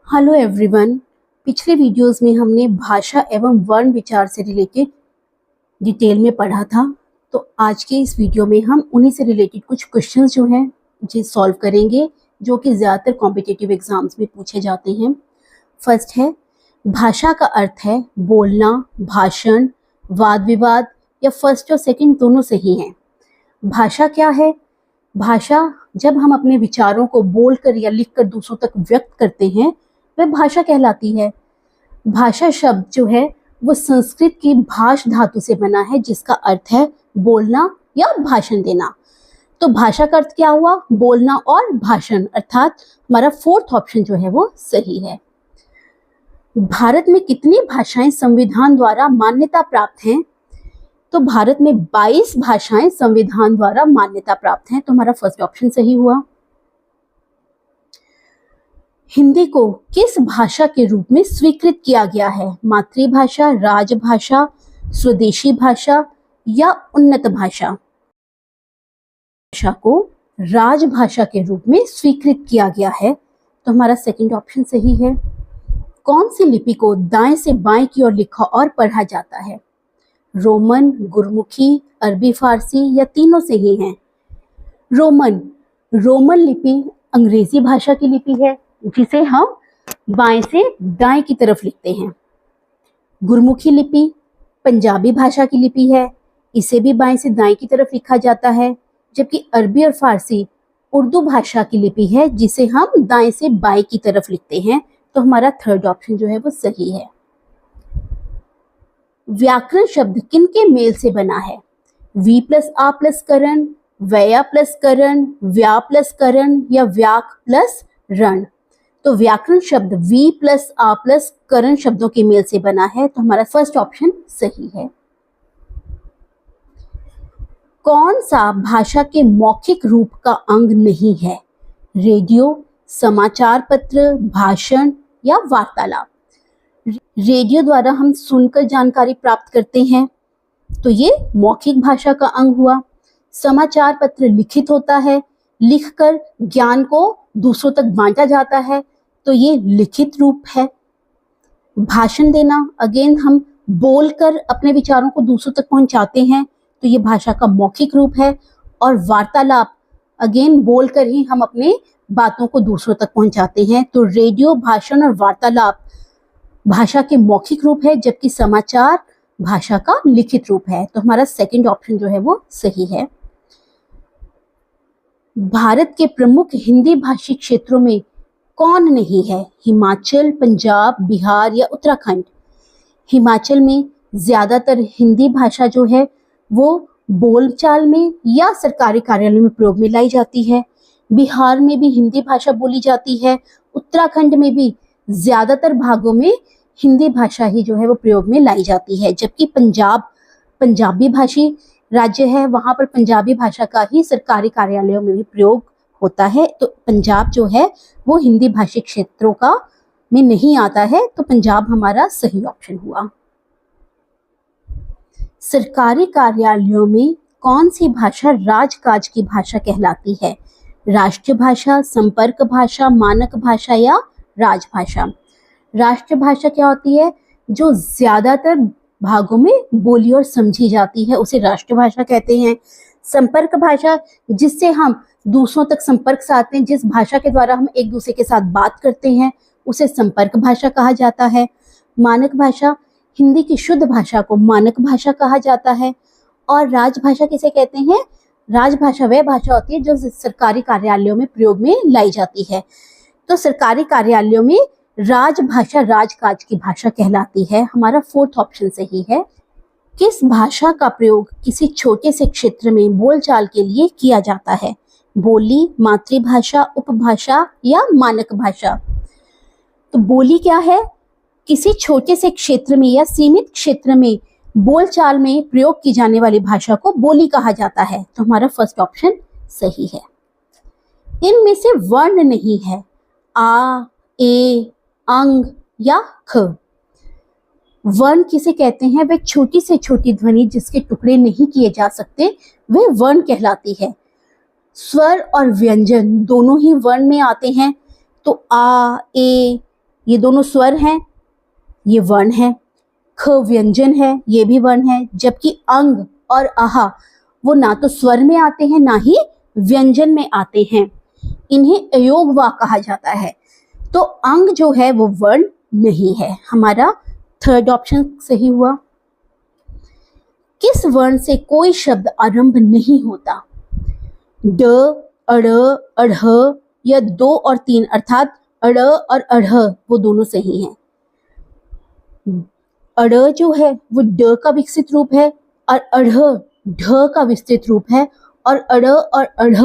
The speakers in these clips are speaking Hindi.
Hello everyone. पिछले वीडियोस में हमने भाषा एवं वर्ण विचार से रिलेटेड डिटेल में पढ़ा था। तो आज के इस वीडियो में हम उन्हीं से रिलेटेड कुछ क्वेश्चंस जो हैं जी सॉल्व करेंगे, जो कि ज़्यादातर कॉम्पिटिटिव एग्जाम्स में पूछे जाते हैं। फर्स्ट है, भाषा का अर्थ है बोलना, भाषण, वाद विवाद या फर्स्ट और सेकंड दोनों सही हैं। भाषा क्या है? भाषा जब हम अपने विचारों को बोलकर या लिखकर दूसरों तक व्यक्त करते हैं, वह भाषा कहलाती है। भाषा शब्द जो है वो संस्कृत की भाष धातु से बना है, जिसका अर्थ है बोलना या भाषण देना। तो भाषा का अर्थ क्या हुआ? बोलना और भाषण, अर्थात हमारा फोर्थ ऑप्शन जो है वो सही है। भारत में कितनी भाषाएं संविधान द्वारा मान्यता प्राप्त हैं? तो भारत में 22 भाषाएं संविधान द्वारा मान्यता प्राप्त हैं। तो हमारा फर्स्ट ऑप्शन सही हुआ। हिंदी को किस भाषा के रूप में स्वीकृत किया गया है? मातृभाषा, राजभाषा, स्वदेशी भाषा या उन्नत भाषा? भाषा को राजभाषा के रूप में स्वीकृत किया गया है। तो हमारा सेकंड ऑप्शन सही है। कौन सी लिपि को दाएं से बाएं की ओर लिखा और पढ़ा जाता है? रोमन, गुरमुखी, अरबी फारसी या तीनों सही हैं? रोमन लिपि अंग्रेजी भाषा की लिपि है, जिसे हम बाएं से दाएं की तरफ लिखते हैं। गुरमुखी लिपि पंजाबी भाषा की लिपि है, इसे भी बाएं से दाएं की तरफ लिखा जाता है। जबकि अरबी और फारसी उर्दू भाषा की लिपि है, जिसे हम दाएं से बाएं की तरफ लिखते हैं। तो हमारा थर्ड ऑप्शन जो है वो सही है। व्याकरण शब्द किनके मेल से बना है? वी प्लस आ प्लस करण, व्यय प्लस करण, व्या प्लस करण या व्याक प्लस रण? तो व्याकरण शब्द वी प्लस आ प्लस करण शब्दों के मेल से बना है। तो हमारा फर्स्ट ऑप्शन सही है। कौन सा भाषा के मौखिक रूप का अंग नहीं है? रेडियो, समाचार पत्र, भाषण या वार्तालाप? रेडियो द्वारा हम सुनकर जानकारी प्राप्त करते हैं, तो ये मौखिक भाषा का अंग हुआ। समाचार पत्र लिखित होता है, लिखकर ज्ञान को दूसरों तक बांटा जाता है, तो ये लिखित रूप है। भाषण देना, अगेन हम बोलकर अपने विचारों को दूसरों तक पहुंचाते हैं, तो ये भाषा का मौखिक रूप है। और वार्तालाप, अगेन बोलकर ही हम अपने बातों को दूसरों तक पहुंचाते हैं। तो रेडियो, भाषण और वार्तालाप भाषा के मौखिक रूप है, जबकि समाचार भाषा का लिखित रूप है। तो हमारा सेकंड ऑप्शन जो है वो सही है। भारत के प्रमुख हिंदी भाषी क्षेत्रों में कौन नहीं है? हिमाचल, पंजाब, बिहार या उत्तराखंड? हिमाचल में ज्यादातर हिंदी भाषा जो है वो बोलचाल में या सरकारी कार्यालय में प्रयोग में लाई जाती है। बिहार में भी हिंदी भाषा बोली जाती है। उत्तराखंड में भी ज्यादातर भागों में हिंदी भाषा ही जो है वो प्रयोग में लाई जाती है। जबकि पंजाबी भाषी राज्य है, वहां पर पंजाबी भाषा का ही सरकारी कार्यालयों में भी प्रयोग होता है। तो पंजाब जो है वो हिंदी भाषी क्षेत्रों का में नहीं आता है। तो पंजाब हमारा सही ऑप्शन हुआ। सरकारी कार्यालयों में कौन सी भाषा राजकाज की भाषा कहलाती है? राष्ट्रीय भाषा, संपर्क भाषा, मानक भाषा या राजभाषा? राष्ट्रीय भाषा क्या होती है? जो ज्यादातर भागों में बोली और समझी जाती है, उसे राष्ट्रीय भाषा कहते हैं। संपर्क भाषा, जिससे हम दूसरों तक संपर्क साधते हैं, जिस भाषा के द्वारा हम एक दूसरे के साथ बात करते हैं, उसे संपर्क भाषा कहा जाता है। मानक भाषा, हिंदी की शुद्ध भाषा को मानक भाषा कहा जाता है। और राजभाषा किसे कहते हैं? राजभाषा वह भाषा होती है जो सरकारी कार्यालयों में प्रयोग में लाई जाती है। तो सरकारी कार्यालयों में राजभाषा राजकाज की भाषा कहलाती है। हमारा फोर्थ ऑप्शन सही है। किस भाषा का प्रयोग किसी छोटे से क्षेत्र में बोलचाल के लिए किया जाता है? बोली, मातृभाषा, उपभाषा या मानक भाषा? तो बोली क्या है? किसी छोटे से क्षेत्र में या सीमित क्षेत्र में बोलचाल में प्रयोग की जाने वाली भाषा को बोली कहा जाता है। तो हमारा फर्स्ट ऑप्शन सही है। इनमें से वर्ण नहीं है। आ, ए, अंग या ख? वर्ण किसे कहते हैं? वह छोटी से छोटी ध्वनि जिसके टुकड़े नहीं किए जा सकते, वह वर्ण कहलाती है। स्वर और व्यंजन दोनों ही वर्ण में आते हैं। तो आ, ए, ये दोनों स्वर हैं, ये वर्ण है। ख व्यंजन है, ये भी वर्ण है। जबकि अंग और आहा वो ना तो स्वर में आते हैं ना ही व्यंजन में आते हैं, इन्हें अयोग वाक् कहा जाता है। तो अंग जो है वो वर्ण नहीं है। हमारा थर्ड ऑप्शन सही हुआ। किस वर्ण से कोई शब्द आरंभ नहीं होता? ड, अड़, अढ़ या 2 और 3 अर्थात अड़ और अढ़ वो दोनों सही हैं। अड़ जो है वो ड का विकसित रूप है और अढ़ ढ का विस्तृत रूप है, और अड़ और अढ़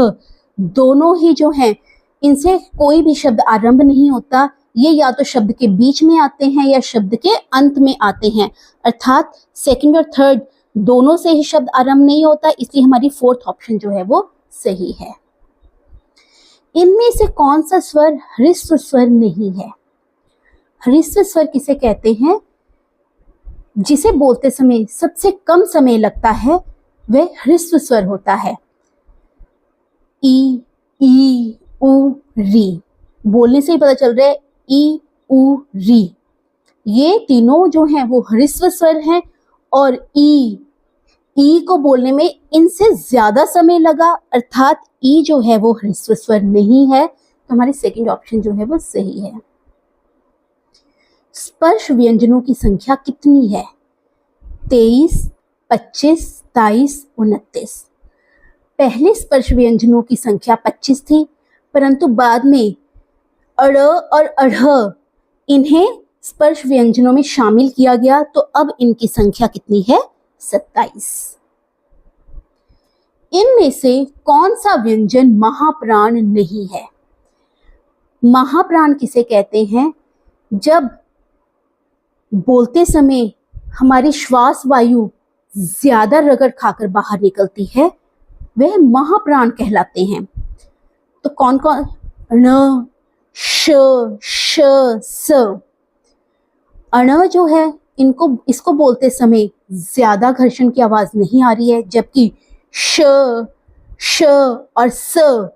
दोनों ही जो हैं इनसे कोई भी शब्द आरंभ नहीं होता। ये या तो शब्द के बीच में आते हैं या शब्द के अंत में आते हैं, अर्थात सेकंड और थर्ड दोनों से ही शब्द आरंभ नहीं होता, इसलिए हमारी फोर्थ ऑप्शन जो है वो सही है। इनमें से कौन सा स्वर ह्रस्व स्वर नहीं है? ह्रस्व स्वर किसे कहते हैं? जिसे बोलते समय सबसे कम समय लगता है वह ह्रस्व स्वर होता है। ई, उ, री, बोलने से ही पता चल रहा है ई, उ, री, ये तीनों जो हैं वो ह्रस्व स्वर हैं, और ई को बोलने में इनसे ज्यादा समय लगा, अर्थात ई जो है वो ह्रस्व स्वर नहीं है। तो हमारी सेकंड ऑप्शन जो है वो सही है। स्पर्श व्यंजनों की संख्या कितनी है? 23, 25, 27, 29। पहले स्पर्श व्यंजनों की संख्या 25 थी, परंतु बाद में अड़ और अढ़ इन्हें स्पर्श व्यंजनों में शामिल किया गया, तो अब इनकी संख्या कितनी है? 27। इनमें से कौन सा व्यंजन महाप्राण नहीं है? महाप्राण किसे कहते हैं? जब बोलते समय हमारी श्वास वायु ज्यादा रगड़ खाकर बाहर निकलती है, वह महाप्राण कहलाते हैं। तो कौन कौन? ण, श, श, स। अण जो है इसको बोलते समय ज्यादा घर्षण की आवाज नहीं आ रही है, जबकि श, श और स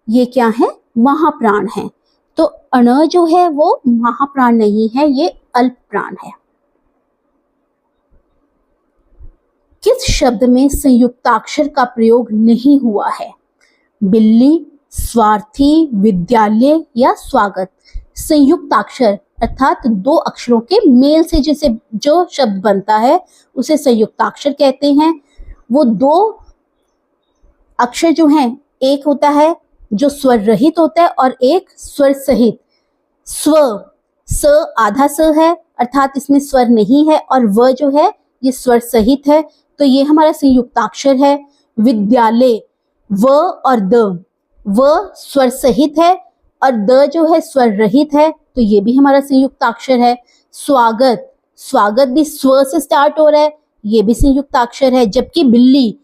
ये क्या है? महाप्राण है। तो अण जो है वो महाप्राण नहीं है, ये अल्प प्राण है। किस शब्द में संयुक्ताक्षर का प्रयोग नहीं हुआ है? बिल्ली, स्वार्थी, विद्यालय या स्वागत। संयुक्ताक्षर अर्थात 2 अक्षरों के मेल से जैसे जो शब्द बनता है उसे संयुक्ताक्षर कहते हैं। वो 2 अक्षर जो हैं, एक होता है जो स्वर रहित होता है और एक स्वर सहित। स्व, स आधा स है अर्थात इसमें स्वर नहीं है, और व जो है ये स्वर सहित है, तो ये हमारा संयुक्ताक्षर है। विद्यालय, व और द, व स्वर सहित है और द जो है स्वर रहित है, तो ये भी हमारा संयुक्ताक्षर है। स्वागत, स्वागत भी स्व से स्टार्ट हो रहा है, ये भी संयुक्ताक्षर है। जबकि बिल्ली,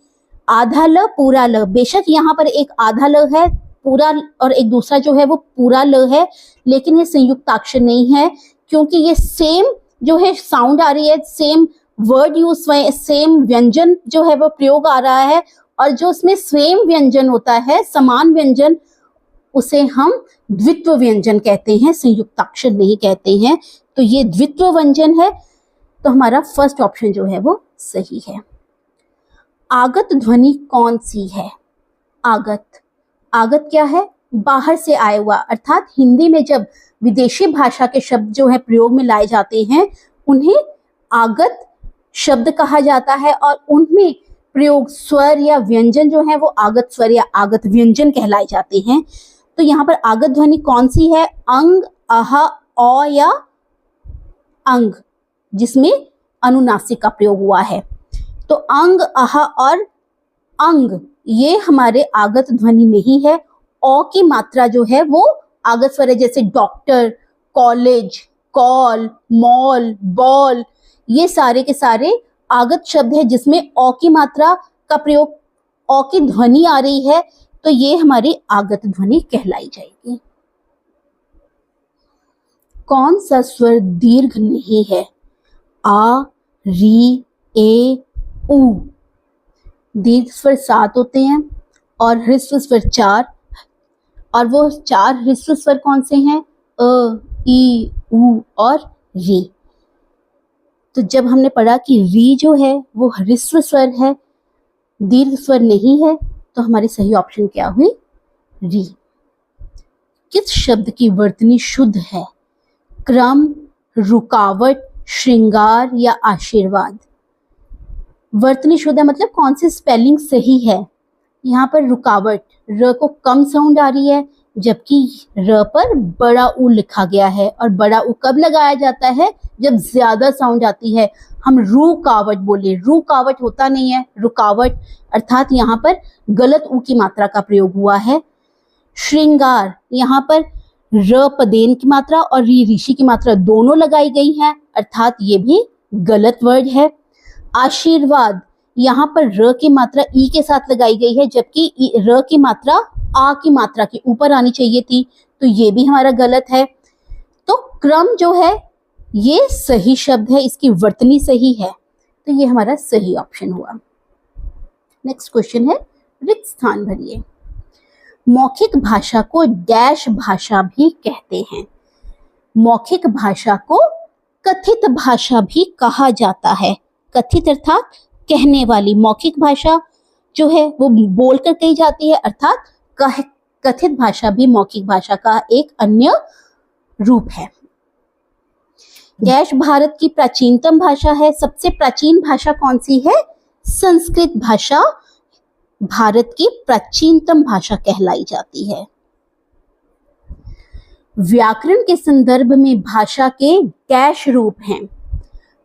आधा ल पूरा ल, बेशक यहाँ पर एक आधा ल है पूरा और एक दूसरा जो है वो पूरा ल है, लेकिन ये संयुक्ताक्षर नहीं है, क्योंकि ये सेम जो है साउंड आ रही है, सेम वर्ड यूज, सेम व्यंजन जो है वो प्रयोग आ रहा है, और जो उसमें सेम व्यंजन होता है, समान व्यंजन, उसे हम द्वित्व व्यंजन कहते हैं, संयुक्ताक्षर नहीं कहते हैं। तो ये द्वित्व व्यंजन है, तो हमारा फर्स्ट ऑप्शन जो है वो सही है। आगत ध्वनि कौन सी है? आगत, आगत क्या है? बाहर से आया हुआ, अर्थात हिंदी में जब विदेशी भाषा के शब्द जो है प्रयोग में लाए जाते हैं उन्हें आगत शब्द कहा जाता है, और उनमें प्रयोग स्वर या व्यंजन जो है वो आगत स्वर या आगत व्यंजन कहलाए जाते हैं। तो यहाँ पर आगत ध्वनि कौन सी है? अंग, आहा, औ या अंग, जिसमें अनुनासिक का प्रयोग हुआ है। तो अंग, आहा और अंग ये हमारे आगत ध्वनि नहीं है। औ की मात्रा जो है वो आगत स्वर है, जैसे doctor, college, call, mall, ball, ये सारे के सारे आगत शब्द है जिसमें औ की मात्रा का प्रयोग, औ की ध्वनि आ रही है, तो ये हमारी आगत ध्वनि कहलाई जाएगी। कौन सा स्वर दीर्घ नहीं है? आ, री, ए, उ। दीर्घ स्वर 7 होते हैं और ह्रस्व स्वर 4, और वो 4 ह्रस्व स्वर कौन से हैं? अ, ई, ऊ और री। तो जब हमने पढ़ा कि री जो है वो ह्रस्व स्वर है, दीर्घ स्वर नहीं है, तो हमारी सही ऑप्शन क्या हुई? री। किस शब्द की वर्तनी शुद्ध है? क्रम, रुकावट, श्रृंगार या आशीर्वाद? वर्तनी शुद्ध है मतलब कौन सी स्पेलिंग सही है? यहाँ पर रुकावट, र को कम साउंड आ रही है, जबकि र पर बड़ा ऊ लिखा गया है। और बड़ा ऊ कब लगाया जाता है? जब ज्यादा साउंड आती है। हम रुकावट बोले, रुकावट होता नहीं है, रुकावट, अर्थात यहाँ पर गलत ऊ की मात्रा का प्रयोग हुआ है। श्रृंगार, यहाँ पर र पदेन की मात्रा और री ऋषि की मात्रा दोनों लगाई गई है, अर्थात ये भी गलत वर्ड है। आशीर्वाद, यहाँ पर र की मात्रा ई के साथ लगाई गई है, जबकि र की मात्रा आ की मात्रा के ऊपर आनी चाहिए थी, तो ये भी हमारा गलत है। तो क्रम जो है ये सही शब्द है, इसकी वर्तनी सही है, तो ये हमारा सही ऑप्शन हुआ। नेक्स्ट क्वेश्चन है, रिक्त स्थान भरिए। मौखिक भाषा को डैश भाषा भी कहते हैं। मौखिक भाषा को कथित भाषा भी कहा जाता है। कथित अर्थात कहने वाली, मौखिक भाषा जो है वो बोलकर कही जाती है, अर्थात कथित भाषा भी मौखिक भाषा का एक अन्य रूप है। डैश भारत की प्राचीनतम भाषा है। सबसे प्राचीन भाषा कौन सी है? संस्कृत भाषा भारत की प्राचीनतम भाषा कहलाई जाती है। व्याकरण के संदर्भ में भाषा के डैश रूप हैं।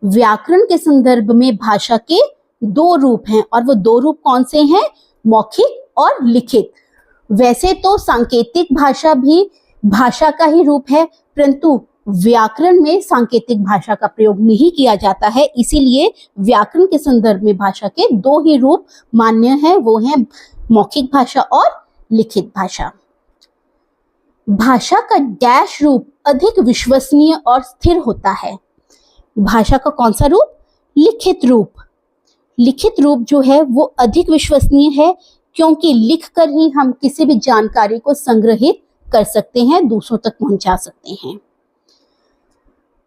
व्याकरण के संदर्भ में भाषा के दो रूप हैं, और वो दो रूप कौन से हैं? मौखिक और लिखित। वैसे तो सांकेतिक भाषा भी भाषा का ही रूप है, परंतु व्याकरण में सांकेतिक भाषा का प्रयोग नहीं किया जाता है, इसीलिए व्याकरण के संदर्भ में भाषा के दो ही रूप मान्य हैं, वो हैं मौखिक भाषा और लिखित भाषा। भाषा का डैश रूप अधिक विश्वसनीय और स्थिर होता है। भाषा का कौन सा रूप? लिखित रूप। लिखित रूप जो है वो अधिक विश्वसनीय है, क्योंकि लिखकर ही हम किसी भी जानकारी को संग्रहित कर सकते हैं, दूसरों तक पहुंचा सकते हैं।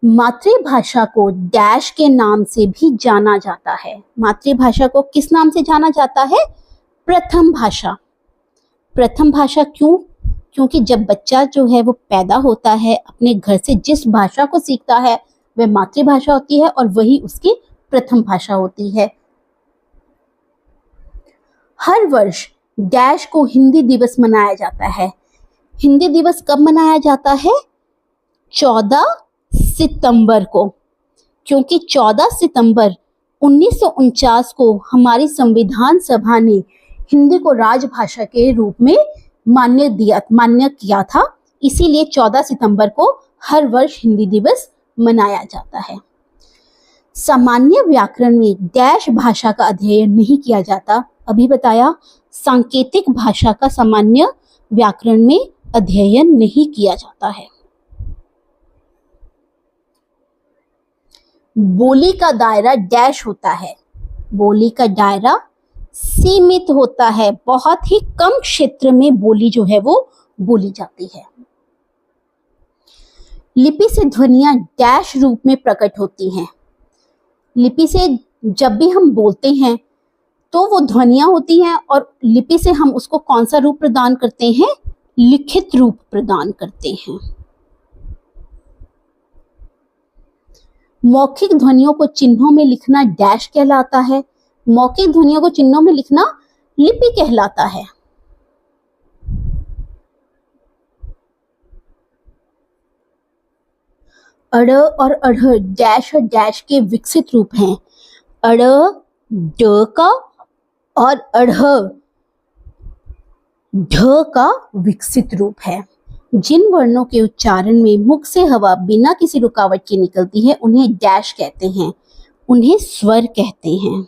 मातृभाषा को डैश के नाम से भी जाना जाता है। मातृभाषा को किस नाम से जाना जाता है? प्रथम भाषा। प्रथम भाषा क्यों? क्योंकि जब बच्चा जो है वो पैदा होता है, अपने घर से जिस भाषा को सीखता है वह मातृभाषा होती है, और वही उसकी प्रथम भाषा होती है। हर वर्ष डैश को हिंदी दिवस मनाया जाता है। हिंदी दिवस कब मनाया जाता है? 14 सितंबर को, क्योंकि 14 सितंबर 1949 को हमारी संविधान सभा ने हिंदी को राजभाषा के रूप में मान्य किया था, इसीलिए 14 सितंबर को हर वर्ष हिंदी दिवस मनाया जाता है। सामान्य व्याकरण में डैश भाषा का अध्ययन नहीं किया जाता। अभी बताया, सांकेतिक भाषा का सामान्य व्याकरण में अध्ययन नहीं किया जाता है। बोली का दायरा डैश होता है। बोली का दायरा सीमित होता है, बहुत ही कम क्षेत्र में बोली जो है वो बोली जाती है। लिपि से ध्वनियां डैश रूप में प्रकट होती हैं। लिपि से जब भी हम बोलते हैं तो वो ध्वनियां होती हैं, और लिपि से हम उसको कौन सा रूप प्रदान करते हैं? लिखित रूप प्रदान करते हैं। मौखिक ध्वनियों को चिन्हों में लिखना डैश कहलाता है। मौखिक ध्वनियों को चिन्हों में लिखना लिपि कहलाता है। अड़ और अढ़ डैश और डैश के विकसित रूप हैं। अड़ ड का और अढ़ ढ का विकसित रूप है। जिन वर्णों के उच्चारण में मुख से हवा बिना किसी रुकावट के निकलती है उन्हें डैश कहते हैं, उन्हें स्वर कहते हैं।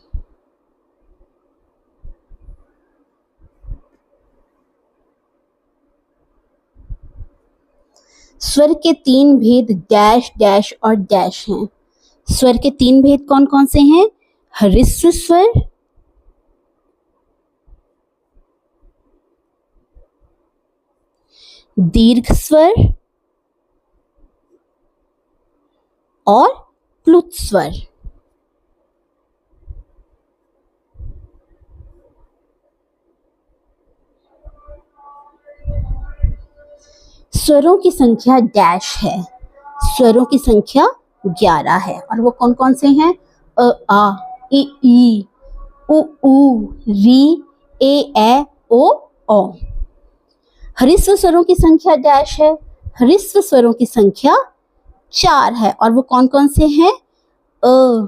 स्वर के तीन भेद डैश, डैश और डैश हैं। स्वर के तीन भेद कौन कौन से हैं? ह्रस्व स्वर, दीर्घ स्वर और प्लुत स्वर। स्वरों की संख्या डैश है। स्वरों की संख्या 11 है और वो कौन कौन से हैं? अ आ इ ई उ ऊ री ए ए ओ औ। हरिस्व स्वरों की संख्या डैश है। हरिस्व स्वरों की संख्या 4 है और वो कौन कौन से हैं? अ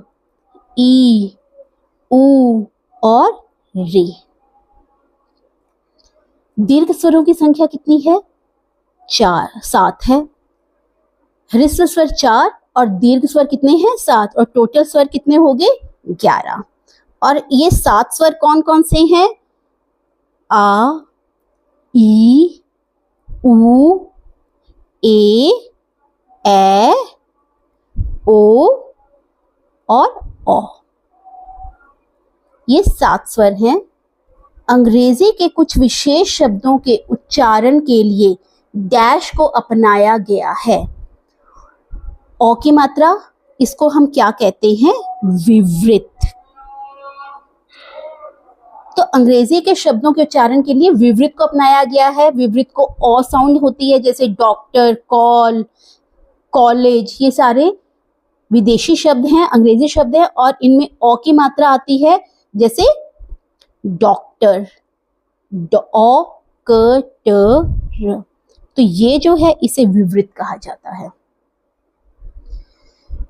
ई उ और री। दीर्घ स्वरों की संख्या कितनी है? 7 है। हरिस्व स्वर 4 और दीर्घ स्वर कितने हैं? 7 और टोटल स्वर कितने हो गए? 11। और ये 7 स्वर कौन कौन से हैं? आ ई उ ए ओ और औ। ये 7 स्वर हैं। अंग्रेजी के कुछ विशेष शब्दों के उच्चारण के लिए डैश को अपनाया गया है। औ की मात्रा, इसको हम क्या कहते हैं? विवृत। तो अंग्रेजी के शब्दों के उच्चारण के लिए विवृत को अपनाया गया है। विवृत को औ साउंड होती है, जैसे डॉक्टर, कॉल, कॉलेज, ये सारे विदेशी शब्द हैं, अंग्रेजी शब्द हैं और इनमें औ की मात्रा आती है, जैसे डॉक्टर, औ क ट र। तो ये जो है इसे विवृत कहा जाता है।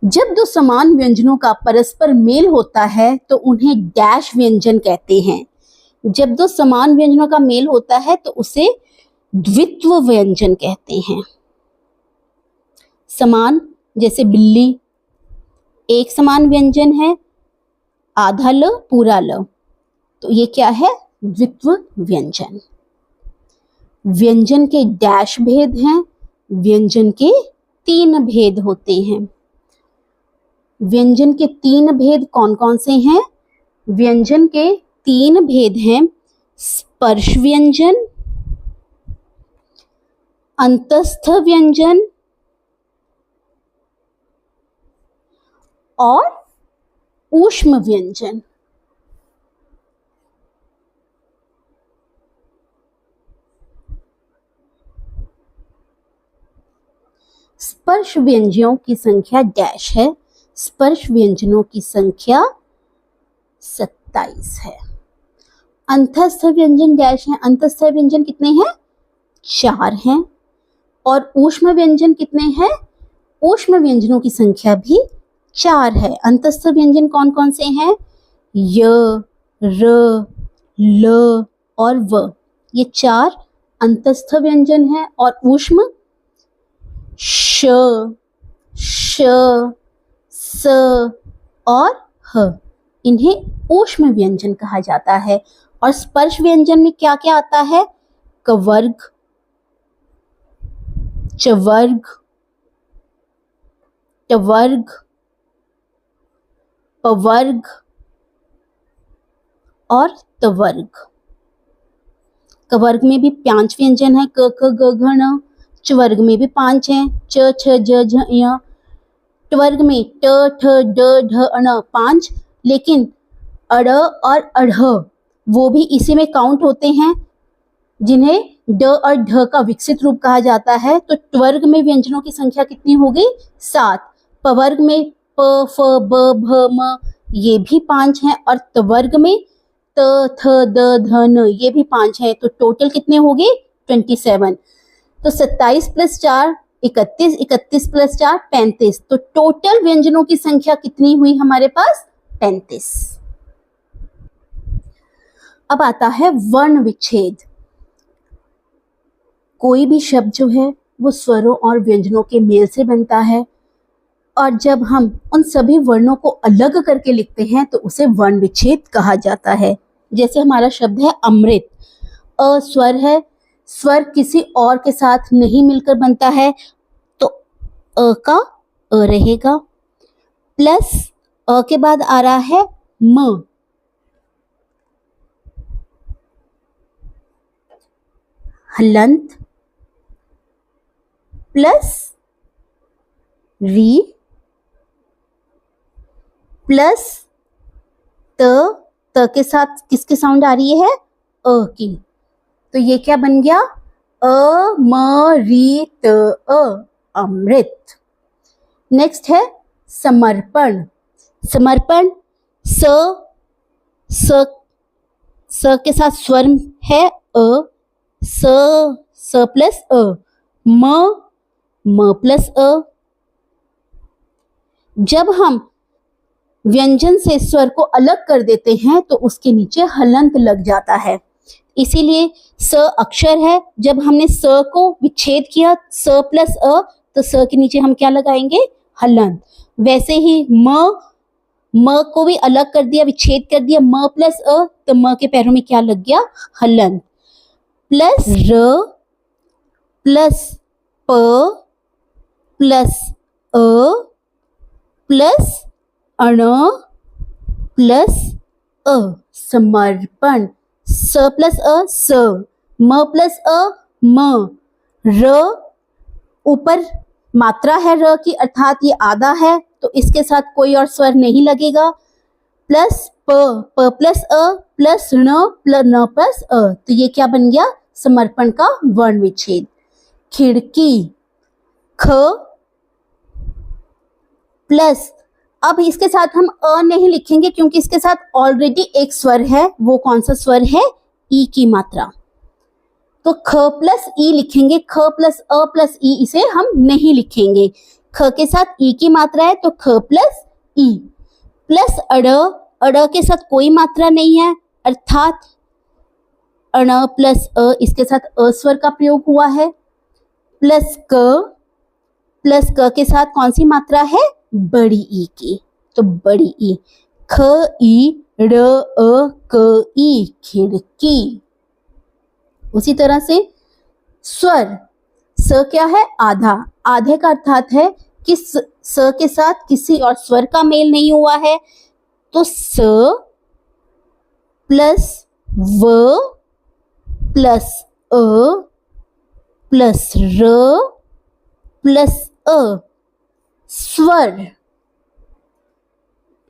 जब दो समान व्यंजनों का परस्पर मेल होता है तो उन्हें डैश व्यंजन कहते हैं। जब दो समान व्यंजनों का मेल होता है तो उसे द्वित्व व्यंजन कहते हैं। समान, जैसे बिल्ली, एक समान व्यंजन है, आधा ल पूरा ल, तो ये क्या है? द्वित्व व्यंजन। व्यंजन के डैश भेद हैं। व्यंजन के 3 भेद होते हैं। व्यंजन के 3 भेद कौन कौन से हैं? व्यंजन के 3 भेद हैं। स्पर्श व्यंजन, अंतस्थ व्यंजन और ऊष्म व्यंजन। स्पर्श व्यंजनों की संख्या डैश है। स्पर्श व्यंजनों की संख्या 27 है। अंतस्थ व्यंजन डैश है। अंतस्थ व्यंजन कितने हैं? 4 हैं। और ऊष्म व्यंजन कितने हैं? ऊष्म व्यंजनों की संख्या भी 4 है। अंतस्थ व्यंजन कौन कौन से हैं? य, र, ल और व, ये 4 अंतस्थ व्यंजन हैं। और ऊष्म श, श, स और ह, इन्हें ऊष्म व्यंजन कहा जाता है। और स्पर्श व्यंजन में क्या क्या आता है? कवर्ग, चवर्ग, टवर्ग, पवर्ग और तवर्ग। कवर्ग में भी 5 व्यंजन है, क ख ग घ ण। चवर्ग में भी 5 हैं, च छ ज झ ञ। टवर्ग में ट ठ ड ढ ण 5, लेकिन अड़ और अढ़ वो भी इसी में काउंट होते हैं, जिन्हें ड और ढ का विकसित रूप कहा जाता है। तो ट्वर्ग में व्यंजनों की संख्या कितनी हो गई? 7। पवर्ग में प फ ब भ म ये भी 5 हैं और तवर्ग में त थ द ध न ये भी 5 हैं। तो टोटल कितने हो गए? 27। तो 27 + 4 31, 31 + 4 35। तो टोटल व्यंजनों की संख्या कितनी हुई हमारे पास? 35। अब आता है वर्ण विच्छेद। कोई भी शब्द जो है वो स्वरों और व्यंजनों के मेल से बनता है और जब हम उन सभी वर्णों को अलग करके लिखते हैं तो उसे वर्ण विच्छेद कहा जाता है। जैसे हमारा शब्द है अमृत, अ स्वर है, स्वर किसी और के साथ नहीं मिलकर बनता है तो अ का अ रहेगा, प्लस अ के बाद आ रहा है म, हलंत प्लस री प्लस त के साथ किसकी साउंड आ रही है, अ की, तो ये क्या बन गया, अमृत, अमृत। नेक्स्ट है समर्पण। समर्पण स के साथ स्वर है अ, स प्लस अ, म प्लस अ। जब हम व्यंजन से स्वर को अलग कर देते हैं तो उसके नीचे हलंत लग जाता है, इसीलिए स अक्षर है। जब हमने स को विच्छेद किया, स प्लस अ, तो स के नीचे हम क्या लगाएंगे, हलंत। वैसे ही म को भी अलग कर दिया, विच्छेद कर दिया, म प्लस अ, तो म के पैरों में क्या लग गया, हलंत। प्लस र प्लस प प्लस अ प्लस अण प्लस अ, समर्पण। स प्लस अ स, म प्लस अ म, र ऊपर मात्रा है र की, अर्थात ये आधा है तो इसके साथ कोई और स्वर नहीं लगेगा। प्लस प प्लस अ प्लस न प्लस अ, तो ये क्या बन गया, समर्पण का वर्ण विच्छेद। खिड़की ख प्लस, अब इसके साथ हम अ नहीं लिखेंगे क्योंकि इसके साथ ऑलरेडी एक स्वर है, वो कौन सा स्वर है, ई की मात्रा, तो ख प्लस ई लिखेंगे। ख प्लस अ प्लस ई इसे हम नहीं लिखेंगे, ख के साथ ई की मात्रा है तो ख प्लस ई। प्लस अड़, अड़ के साथ कोई मात्रा नहीं है, अर्थात अण प्लस अ, इसके साथ अ स्वर का प्रयोग हुआ है। प्लस क के साथ कौन सी मात्रा है, बड़ी ई की, तो बड़ी ई, ख ई र अ क ई, खिड़की। उसी तरह से स्वर स क्या है, आधा, आधे का अर्थात है कि स के साथ किसी और स्वर का मेल नहीं हुआ है, तो स प्लस व प्लस अ प्लस र प्लस अ, स्वर।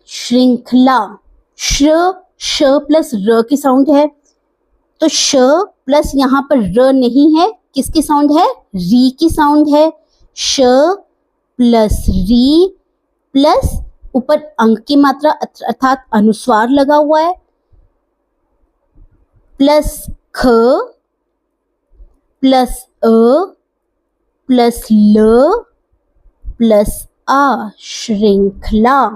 श्रृंखला श प्लस र की साउंड है, तो श प्लस यहाँ पर र नहीं है, किसकी साउंड है, री की साउंड है। श प्लस री प्लस ऊपर अंक की मात्रा अर्थात अनुस्वार लगा हुआ है, प्लस ख प्लस अ प्लस ल प्लस आ, श्रृंखला।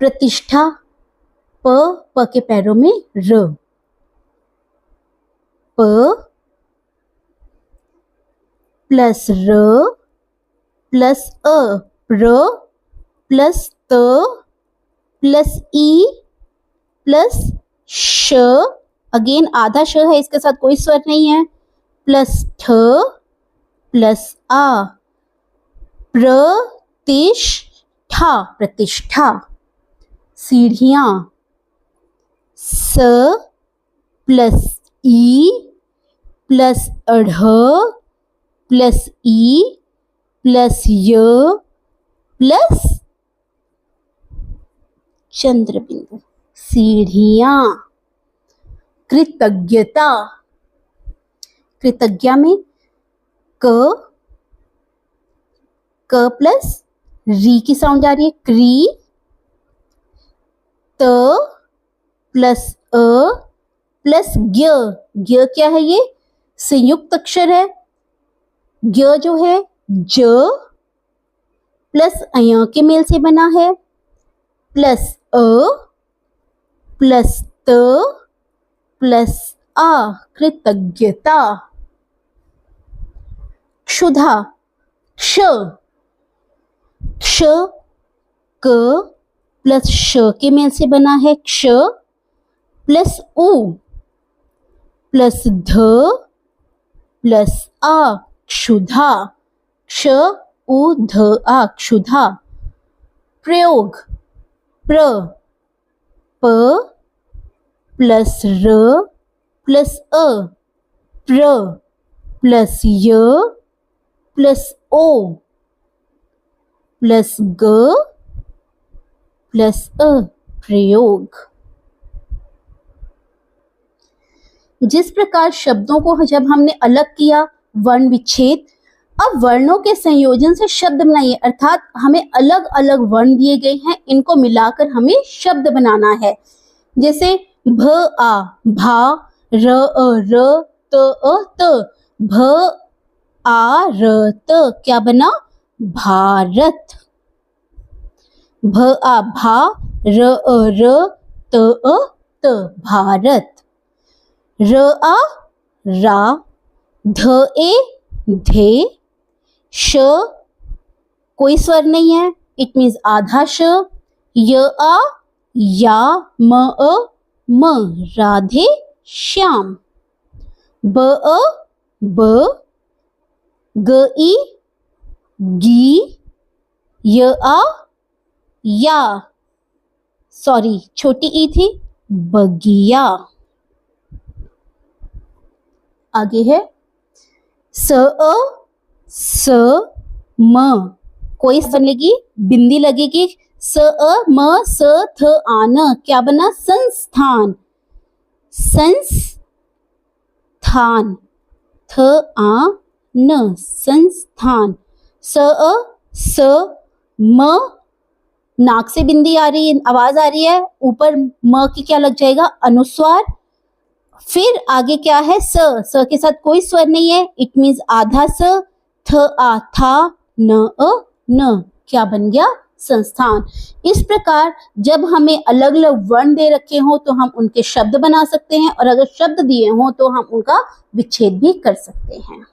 प्रतिष्ठा प के पैरों में र, प प्लस र प्लस अ, प्र प्लस त प्लस ई प्लस श, अगेन आधा श है, इसके साथ कोई स्वर नहीं है, प्लस ठ प्लस आ, प्रतिष्ठा, प्रतिष्ठा। सीढ़ियां स प्लस ई प्लस अढ़ प्लस ई प्लस य प्लस चंद्रबिंदु, सीढ़ियां। कृतज्ञता, कृतज्ञता में क प्लस री की साउंड आ रही है, क्री, त प्लस अ प्लस ज्ञ, ज्ञ क्या है, ये संयुक्त अक्षर है, ज्ञ जो है ज प्लस अय के मेल से बना है, प्लस अ प्लस त प्लस आ, कृतज्ञता। क्षुधा क्ष क प्लस श के मेल से बना है, क्ष प्लस उ प्लस ध प्लस आ, क्षुधा, क्ष उ ध आ, क्षुधा। प्रयोग प्र प प्लस र प्लस अ, प्र प्लस य प्लस ओ प्लस ग प्लस अ प्रयोग। जिस प्रकार शब्दों को जब हमने अलग किया वर्ण विच्छेद, अब वर्णों के संयोजन से शब्द बनाइए, अर्थात हमें अलग अलग वर्ण दिए गए हैं, इनको मिलाकर हमें शब्द बनाना है। जैसे भ आ भा, र अ र, त अ त, भ आ र त, क्या बना? भारत। भ आ भा, र अ र, त अ त, भारत। र आ रा, ध ए धे, श कोई स्वर नहीं है, इट मीन्स आधा श, य आ या, म अ म, राधे श्याम। ब अ ब, ग ई गी, य आ या, सॉरी छोटी ई थी, बगिया। आगे है स अ स म, कोई स्वर लगी, बिंदी लगेगी, स अ म स थ आ न, क्या बना? संस्थान। संस्थान, थ आ न, संस्थान। स अ स म, नाक से बिंदी आ रही है, आवाज आ रही है, ऊपर म की क्या लग जाएगा? अनुस्वार। फिर आगे क्या है? स के साथ कोई स्वर नहीं है, इट मीन्स आधा स, थ आ था, न अ न, क्या बन गया? संस्थान। इस प्रकार जब हमें अलग अलग वर्ण दे रखे हो तो हम उनके शब्द बना सकते हैं, और अगर शब्द दिए हों तो हम उनका विच्छेद भी कर सकते हैं।